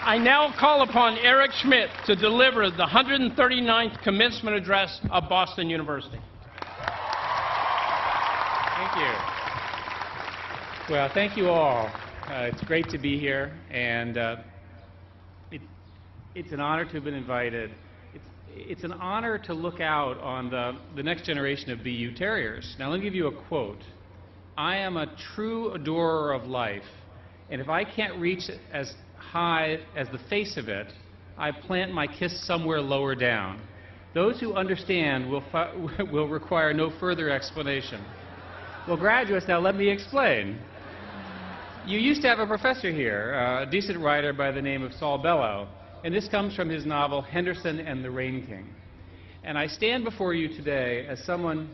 I now call upon Eric Schmidt to deliver the 139th commencement address of Boston University. Thank you. Well, thank you all. It's great to be here, and it's an honor to have been invited. It's an honor to look out on the next generation of BU Terriers. Now, let me give you a quote. I am a true adorer of life, and if I can't reach as high as the face of it, I plant my kiss somewhere lower down. Those who understand will require no further explanation. Well, graduates, now let me explain. You used to have a professor here, a decent writer by the name of Saul Bellow, and this comes from his novel Henderson and the Rain King. And I stand before you today as someone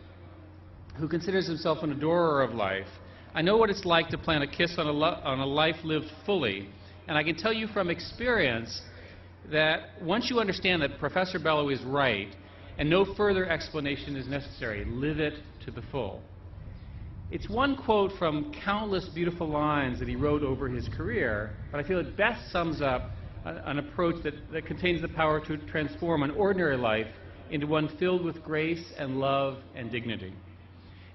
who considers himself an adorer of life. I know what it's like to plant a kiss on a life lived fully, and I can tell you from experience that once you understand that Professor Bellow is right and no further explanation is necessary, live it to the full. It's one quote from countless beautiful lines that he wrote over his career, but I feel it best sums up an approach that contains the power to transform an ordinary life into one filled with grace and love and dignity.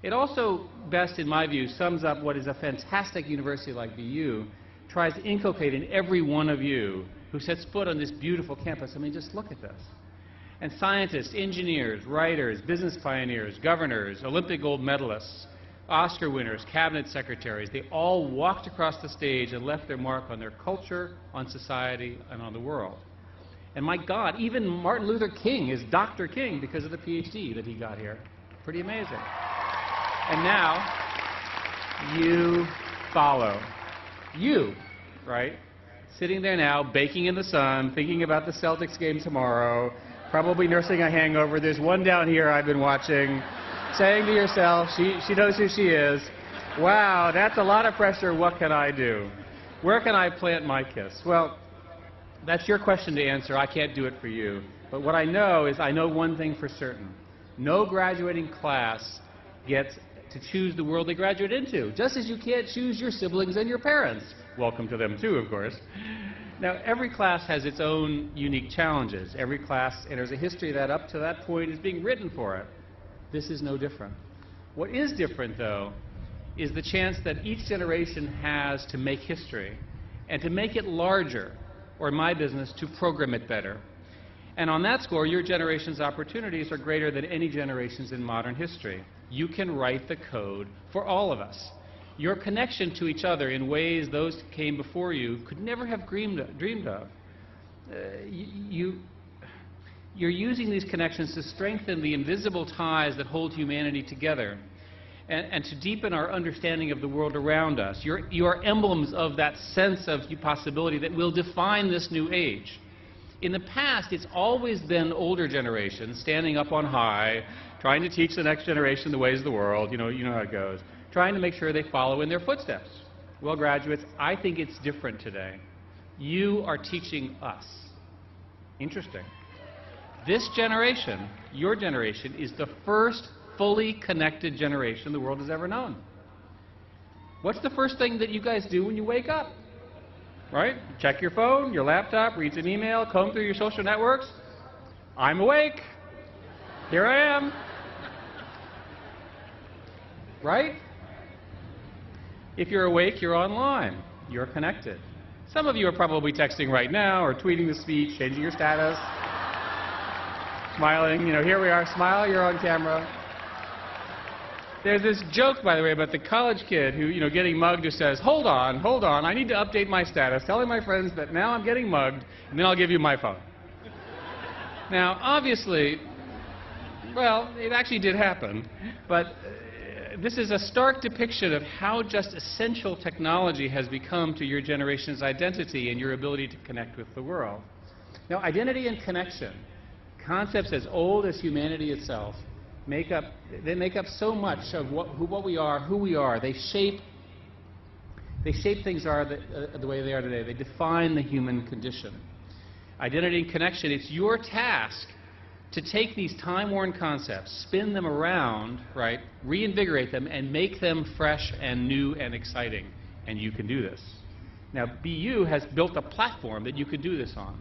It also best, in my view, sums up what is a fantastic university like BU tries to inculcate in every one of you who sets foot on this beautiful campus. I mean, just look at this. And scientists, engineers, writers, business pioneers, governors, Olympic gold medalists, Oscar winners, cabinet secretaries, they all walked across the stage and left their mark on their culture, on society, and on the world. And my God, even Martin Luther King is Dr. King because of the PhD that he got here. Pretty amazing. And now, you follow. You, right? Sitting there now, baking in the sun, thinking about the Celtics game tomorrow, probably nursing a hangover. There's one down here I've been watching, saying to yourself, she knows who she is. Wow, that's a lot of pressure. What can I do? Where can I plant my kiss? Well, that's your question to answer. I can't do it for you. But what I know is I know one thing for certain. No graduating class gets to choose the world they graduate into, just as you can't choose your siblings and your parents. Welcome to them too, of course. Now, every class has its own unique challenges. Every class enters a history that up to that point is being written for it. This is no different. What is different, though, is the chance that each generation has to make history and to make it larger, or in my business, to program it better. And on that score, your generation's opportunities are greater than any generation's in modern history. You can write the code for all of us. Your connection to each other in ways those who came before you could never have dreamed of. You're using these connections to strengthen the invisible ties that hold humanity together and to deepen our understanding of the world around us. You are emblems of that sense of possibility that will define this new age. In the past, it's always been older generations standing up on high, trying to teach the next generation the ways of the world. You know how it goes. Trying to make sure they follow in their footsteps. Well, graduates, I think it's different today. You are teaching us. Interesting. This generation, your generation, is the first fully connected generation the world has ever known. What's the first thing that you guys do when you wake up? Right? Check your phone, your laptop, read an email, comb through your social networks. I'm awake. Here I am. Right? If you're awake, you're online. You're connected. Some of you are probably texting right now or tweeting the speech, changing your status, smiling. Here we are. Smile, you're on camera. There's this joke, by the way, about the college kid who, getting mugged, who says, hold on, I need to update my status, telling my friends that now I'm getting mugged, and then I'll give you my phone. Now, obviously, well, it actually did happen, but this is a stark depiction of how just essential technology has become to your generation's identity and your ability to connect with the world. Now, identity and connection, concepts as old as humanity itself, make up so much of what we are, who we are. They shape things the way they are today. They define the human condition. Identity and connection, it's your task to take these time-worn concepts, spin them around, right, reinvigorate them, and make them fresh and new and exciting. And you can do this. Now, BU has built a platform that you could do this on.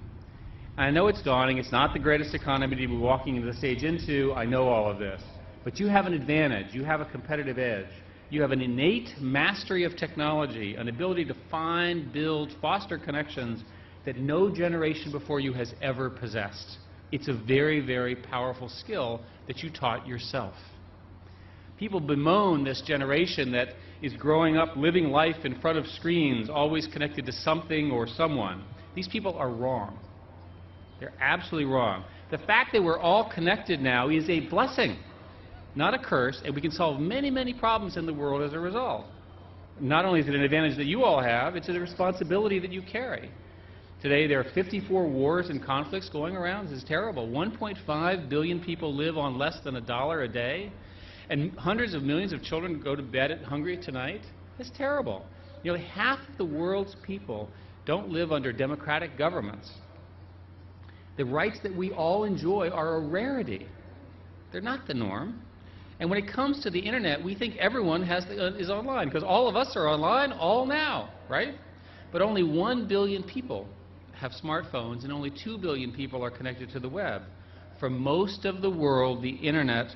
I know it's daunting. It's not the greatest economy to be walking into the stage into. I know all of this. But you have an advantage. You have a competitive edge. You have an innate mastery of technology, an ability to find, build, foster connections that no generation before you has ever possessed. It's a very, very powerful skill that you taught yourself. People bemoan this generation that is growing up living life in front of screens, always connected to something or someone. These people are wrong. They're absolutely wrong. The fact that we're all connected now is a blessing, not a curse, and we can solve many, many problems in the world as a result. Not only is it an advantage that you all have, it's a responsibility that you carry. Today there are 54 wars and conflicts going around. This is terrible. 1.5 billion people live on less than $1 a day, and hundreds of millions of children go to bed hungry tonight. It's terrible. Nearly half of the world's people don't live under democratic governments. The rights that we all enjoy are a rarity. They're not the norm. And when it comes to the internet, we think everyone is online, because all of us are online all now, right? But only 1 billion people have smartphones, and only 2 billion people are connected to the web. For most of the world, the internet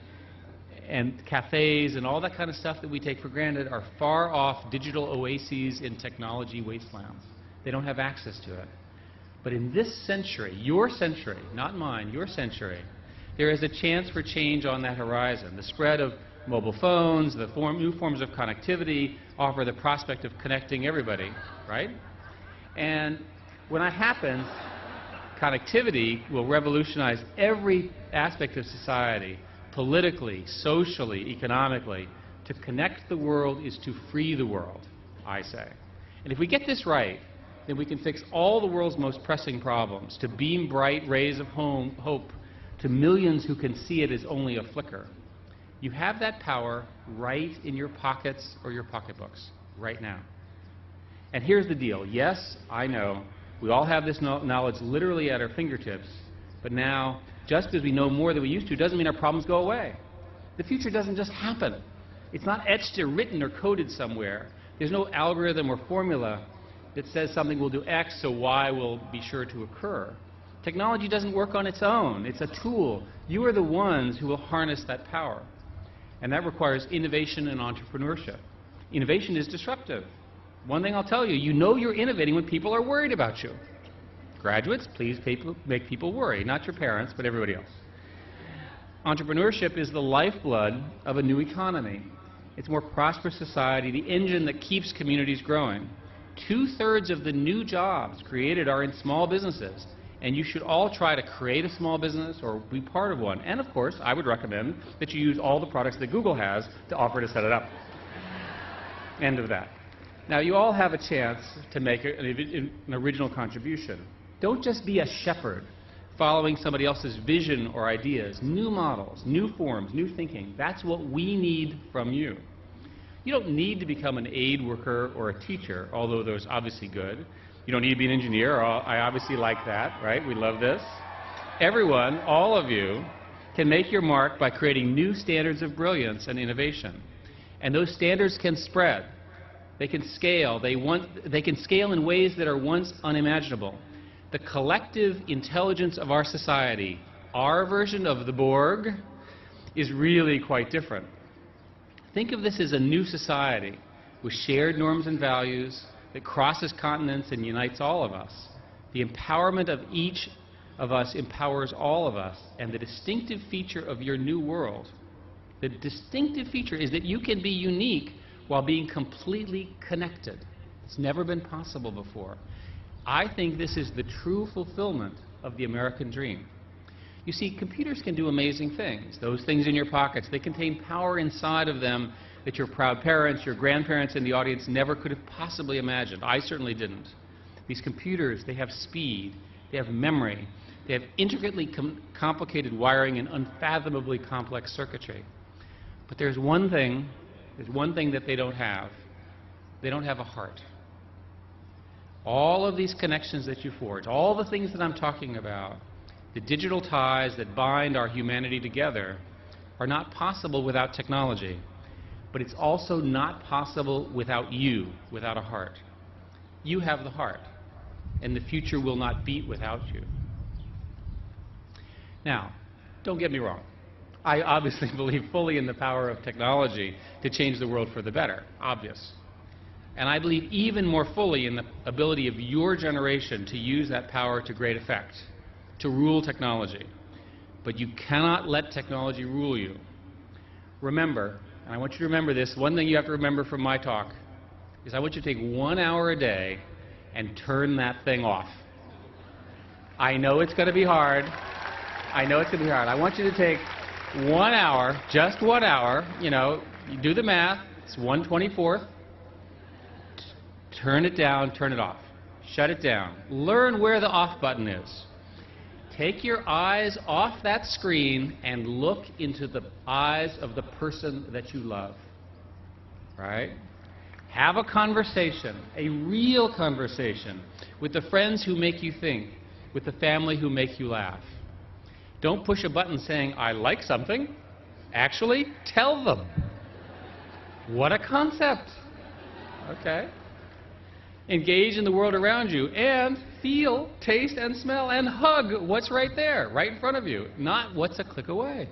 and cafes and all that kind of stuff that we take for granted are far off digital oases in technology wastelands. They don't have access to it. But in this century, your century, not mine, your century, there is a chance for change on that horizon. The spread of mobile phones, the new forms of connectivity offer the prospect of connecting everybody, right? And when that happens, connectivity will revolutionize every aspect of society, politically, socially, economically. To connect the world is to free the world, I say. And if we get this right, then we can fix all the world's most pressing problems, to beam bright rays of hope to millions who can see it as only a flicker. You have that power right in your pockets or your pocketbooks, right now. And here's the deal. Yes, I know, we all have this knowledge literally at our fingertips, but now, just because we know more than we used to, doesn't mean our problems go away. The future doesn't just happen. It's not etched or written or coded somewhere. There's no algorithm or formula that says something will do X, so Y will be sure to occur. Technology doesn't work on its own. It's a tool. You are the ones who will harness that power. And that requires innovation and entrepreneurship. Innovation is disruptive. One thing I'll tell you, you know you're innovating when people are worried about you. Graduates, please make people worry, not your parents, but everybody else. Entrepreneurship is the lifeblood of a new economy. It's a more prosperous society, the engine that keeps communities growing. 2/3 of the new jobs created are in small businesses. And you should all try to create a small business or be part of one. And of course, I would recommend that you use all the products that Google has to offer to set it up. End of that. Now, you all have a chance to make an original contribution. Don't just be a shepherd following somebody else's vision or ideas. New models, new forms, new thinking. That's what we need from you. You don't need to become an aid worker or a teacher, although those obviously good. You don't need to be an engineer. I obviously like that, right? We love this. Everyone, all of you, can make your mark by creating new standards of brilliance and innovation. And those standards can spread. They can scale. They can scale in ways that are once unimaginable. The collective intelligence of our society, our version of the Borg, is really quite different. Think of this as a new society with shared norms and values that crosses continents and unites all of us. The empowerment of each of us empowers all of us. And the distinctive feature of your new world, the distinctive feature is that you can be unique while being completely connected. It's never been possible before. I think this is the true fulfillment of the American dream. You see, computers can do amazing things. Those things in your pockets, they contain power inside of them that your proud parents, your grandparents in the audience never could have possibly imagined. I certainly didn't. These computers, they have speed, they have memory, they have intricately complicated wiring and unfathomably complex circuitry. But there's one thing that they don't have. They don't have a heart. All of these connections that you forge, all the things that I'm talking about, the digital ties that bind our humanity together, are not possible without technology. But it's also not possible without you, without a heart. You have the heart, and the future will not beat without you. Now, don't get me wrong. I obviously believe fully in the power of technology to change the world for the better, obvious. And I believe even more fully in the ability of your generation to use that power to great effect, to rule technology. But you cannot let technology rule you. Remember, and I want you to remember this, one thing you have to remember from my talk is I want you to take 1 hour a day and turn that thing off. I know it's going to be hard. I know it's going to be hard. I want you to take 1 hour, just 1 hour, you do the math, it's 1/24th. Turn it down, turn it off. Shut it down. Learn where the off button is. Take your eyes off that screen and look into the eyes of the person that you love. Right? Have a conversation, a real conversation, with the friends who make you think, with the family who make you laugh. Don't push a button saying, I like something. Actually, tell them. What a concept. Okay? Engage in the world around you and feel, taste, and smell and hug what's right there, right in front of you, not what's a click away.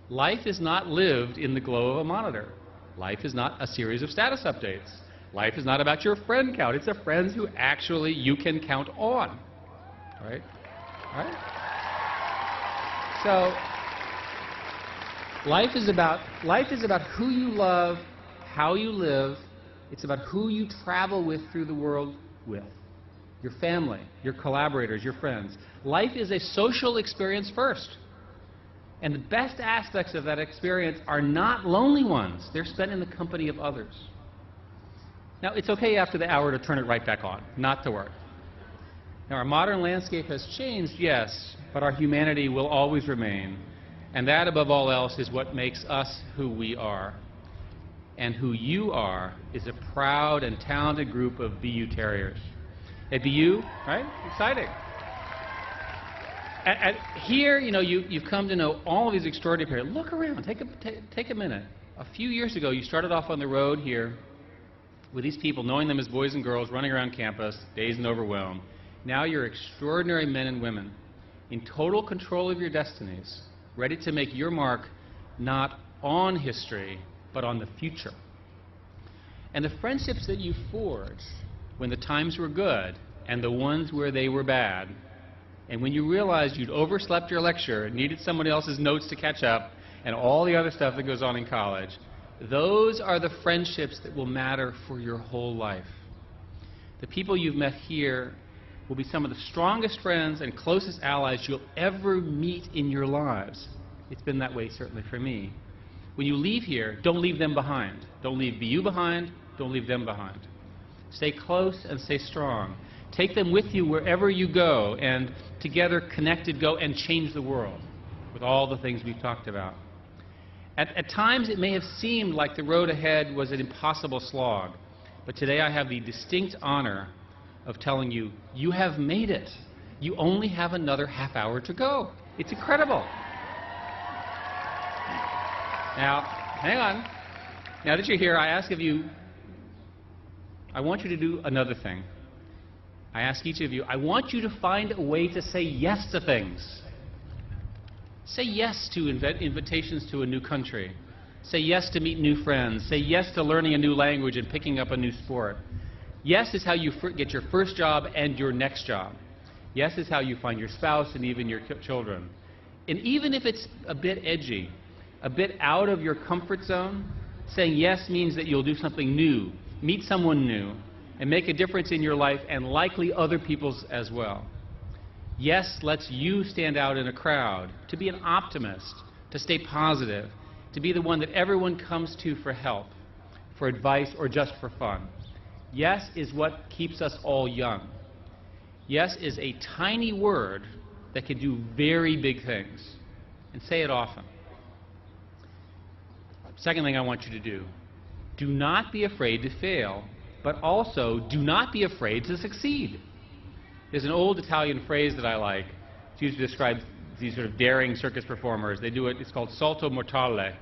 Life is not lived in the glow of a monitor. Life is not a series of status updates. Life is not about your friend count. It's the friends who actually you can count on. Right? Right? So, life is about who you love, how you live. It's about who you travel with through the world with. Your family, your collaborators, your friends. Life is a social experience first. And the best aspects of that experience are not lonely ones. They're spent in the company of others. Now, it's okay after the hour to turn it right back on, not to worry. Now, our modern landscape has changed, yes, but our humanity will always remain. And that, above all else, is what makes us who we are. And who you are is a proud and talented group of BU Terriers. At BU, right? Exciting. Here, you've come to know all of these extraordinary people. Look around. Take a minute. A few years ago, you started off on the road here with these people, knowing them as boys and girls, running around campus, dazed and overwhelmed. Now you're extraordinary men and women in total control of your destinies, ready to make your mark not on history, but on the future. And the friendships that you forged when the times were good and the ones where they were bad, and when you realized you'd overslept your lecture and needed someone else's notes to catch up and all the other stuff that goes on in college, those are the friendships that will matter for your whole life. The people you've met here will be some of the strongest friends and closest allies you'll ever meet in your lives. It's been that way certainly for me. When you leave here, don't leave them behind. Don't leave BU behind. Don't leave them behind. Stay close and stay strong. Take them with you wherever you go, and together, connected, go and change the world with all the things we've talked about. At times, it may have seemed like the road ahead was an impossible slog, but today I have the distinct honor of telling you, you have made it. You only have another half hour to go. It's incredible. Now, hang on. Now that you're here, I want you to do another thing. I ask each of you, I want you to find a way to say yes to things. Say yes to invitations to a new country. Say yes to meet new friends. Say yes to learning a new language and picking up a new sport. Yes is how you get your first job and your next job. Yes is how you find your spouse and even your children. And even if it's a bit edgy, a bit out of your comfort zone, saying yes means that you'll do something new, meet someone new, and make a difference in your life and likely other people's as well. Yes lets you stand out in a crowd, to be an optimist, to stay positive, to be the one that everyone comes to for help, for advice, or just for fun. Yes is what keeps us all young. Yes is a tiny word that can do very big things. And say it often. Second thing I want you to do not be afraid to fail, but also do not be afraid to succeed. There's an old Italian phrase that I like. It's used to describe these sort of daring circus performers. They do it, it's called salto mortale.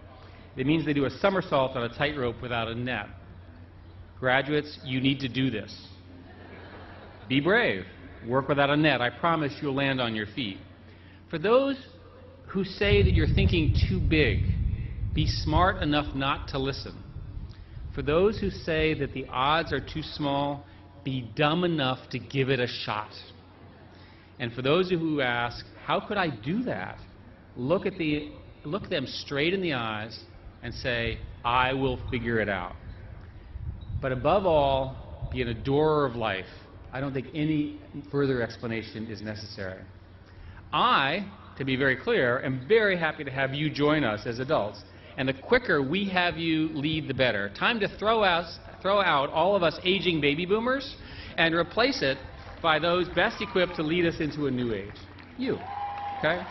It means they do a somersault on a tightrope without a net. Graduates, you need to do this. be brave. Work without a net. I promise you'll land on your feet. For those who say that you're thinking too big, be smart enough not to listen. For those who say that the odds are too small, be dumb enough to give it a shot. And for those who ask, how could I do that? Look them straight in the eyes and say, I will figure it out. But above all, be an adorer of life. I don't think any further explanation is necessary. I, to be very clear, am very happy to have you join us as adults. And the quicker we have you lead, the better. Time to throw out all of us aging baby boomers and replace it by those best equipped to lead us into a new age. You. Okay?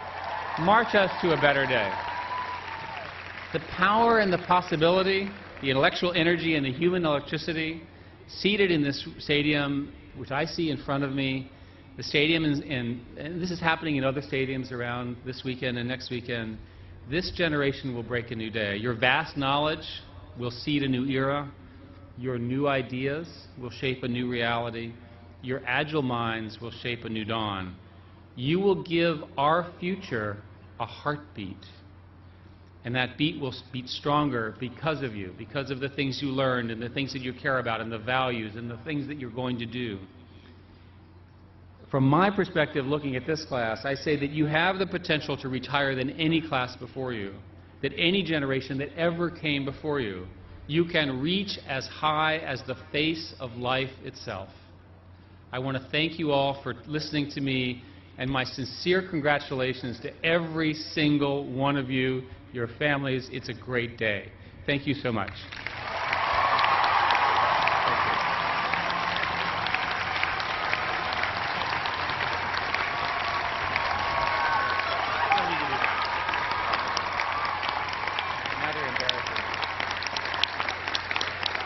March us to a better day. The power and the possibility, the intellectual energy and the human electricity seated in this stadium, which I see in front of me, the stadium, and this is happening in other stadiums around this weekend and next weekend, this generation will break a new day. Your vast knowledge will seed a new era. Your new ideas will shape a new reality. Your agile minds will shape a new dawn. You will give our future a heartbeat. And that beat will beat stronger because of you, because of the things you learned and the things that you care about and the values and the things that you're going to do. From my perspective, looking at this class, I say that you have the potential to retire than any class before you, that any generation that ever came before you. You can reach as high as the face of life itself. I want to thank you all for listening to me, and my sincere congratulations to every single one of you, your families. It's a great day. Thank you so much.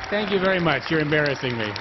Thank you very much. You're embarrassing me.